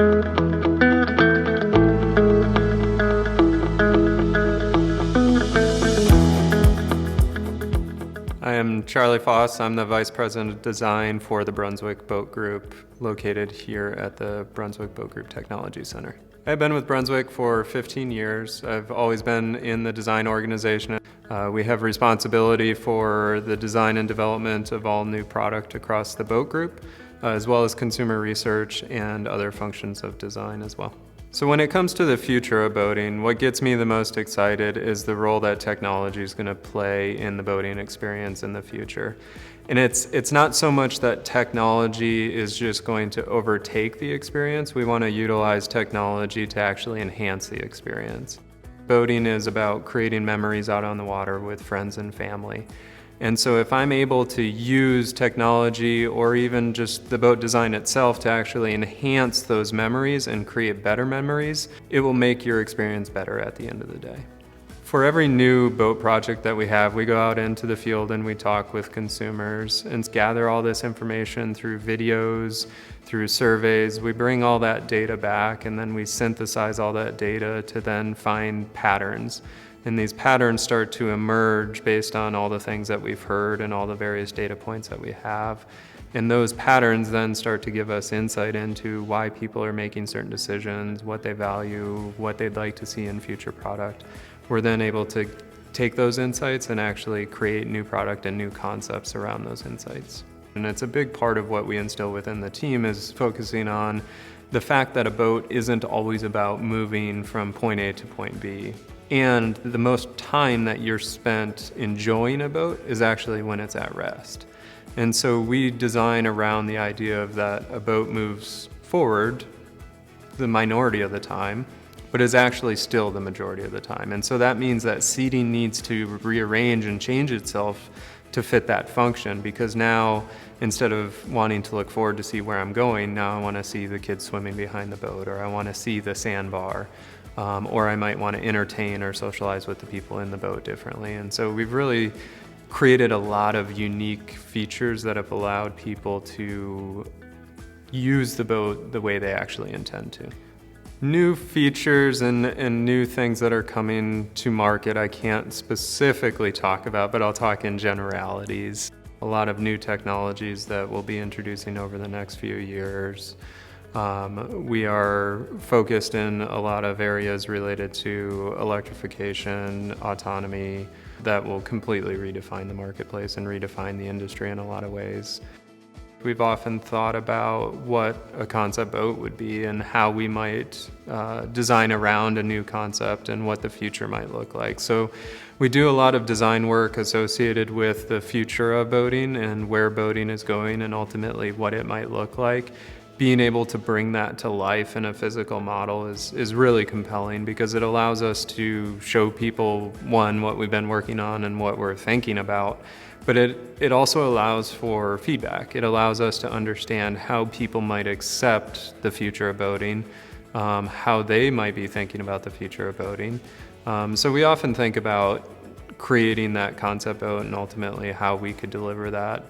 I am Charlie Foss. I'm the Vice President of Design for the Brunswick Boat Group, located here at the Brunswick Boat Group Technology Center. I've been with Brunswick for 15 years. I've always been in the design organization. We have responsibility for the design and development of all new product across the boat group, as well as consumer research and other functions of design as well. So when it comes to the future of boating, what gets me the most excited is the role that technology is going to play in the boating experience in the future. And it's not so much that technology is just going to overtake the experience. We want to utilize technology to actually enhance the experience. Boating is about creating memories out on the water with friends and family. And so if I'm able to use technology or even just the boat design itself to actually enhance those memories and create better memories, it will make your experience better at the end of the day. For every new boat project that we have, we go out into the field and we talk with consumers and gather all this information through videos, through surveys. We bring all that data back and then we synthesize all that data to then find patterns. And these patterns start to emerge based on all the things that we've heard and all the various data points that we have. And those patterns then start to give us insight into why people are making certain decisions, what they value, what they'd like to see in future product. We're then able to take those insights and actually create new product and new concepts around those insights. And it's a big part of what we instill within the team is focusing on the fact that a boat isn't always about moving from point A to point B. And the most time that you're spent enjoying a boat is actually when it's at rest. And so we design around the idea of that a boat moves forward the minority of the time, but is actually still the majority of the time. And so that means that seating needs to rearrange and change itself to fit that function, because now instead of wanting to look forward to see where I'm going, now I want to see the kids swimming behind the boat, or I want to see the sandbar. Or I might want to entertain or socialize with the people in the boat differently. And so we've really created a lot of unique features that have allowed people to use the boat the way they actually intend to. New features and new things that are coming to market I can't specifically talk about, but I'll talk in generalities. A lot of new technologies that we'll be introducing over the next few years. We are focused in a lot of areas related to electrification, autonomy, that will completely redefine the marketplace and redefine the industry in a lot of ways. We've often thought about what a concept boat would be and how we might design around a new concept and what the future might look like. So we do a lot of design work associated with the future of boating and where boating is going and ultimately what it might look like. Being able to bring that to life in a physical model is really compelling, because it allows us to show people, one, what we've been working on and what we're thinking about, but it also allows for feedback. It allows us to understand how people might accept the future of boating, how they might be thinking about the future of boating. So we often think about creating that concept boat and ultimately how we could deliver that.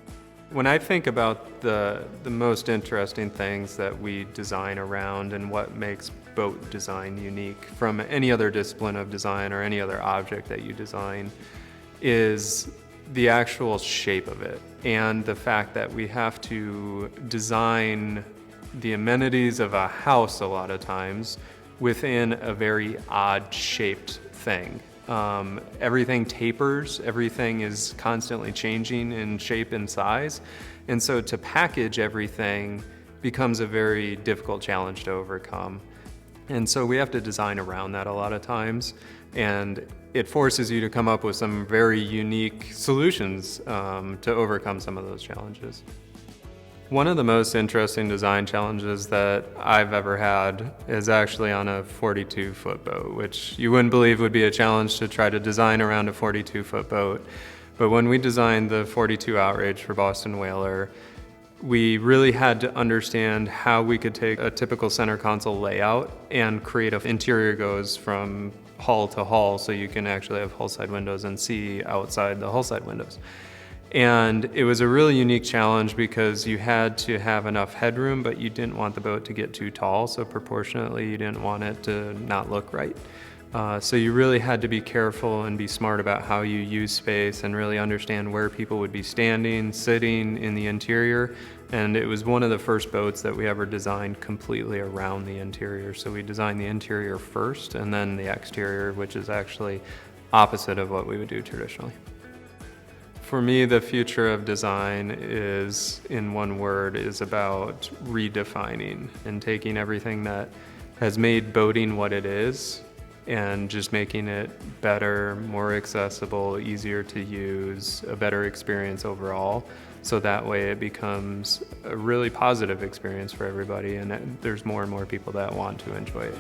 When I think about the most interesting things that we design around and what makes boat design unique from any other discipline of design or any other object that you design is the actual shape of it, and the fact that we have to design the amenities of a house a lot of times within a very odd shaped thing. Everything tapers, everything is constantly changing in shape and size. And so to package everything becomes a very difficult challenge to overcome. And so we have to design around that a lot of times. And it forces you to come up with some very unique solutions to overcome some of those challenges. One of the most interesting design challenges that I've ever had is actually on a 42-foot boat, which you wouldn't believe would be a challenge to try to design around a 42-foot boat. But when we designed the 42 Outrage for Boston Whaler, we really had to understand how we could take a typical center console layout and create an interior goes from hull to hull, so you can actually have hull side windows and see outside the hull side windows. And it was a really unique challenge because you had to have enough headroom, but you didn't want the boat to get too tall, so proportionately you didn't want it to not look right. So you really had to be careful and be smart about how you use space and really understand where people would be standing, sitting in the interior. And it was one of the first boats that we ever designed completely around the interior. So we designed the interior first and then the exterior, which is actually opposite of what we would do traditionally. For me, the future of design is, in one word, is about redefining and taking everything that has made boating what it is and just making it better, more accessible, easier to use, a better experience overall. So that way it becomes a really positive experience for everybody, and there's more and more people that want to enjoy it.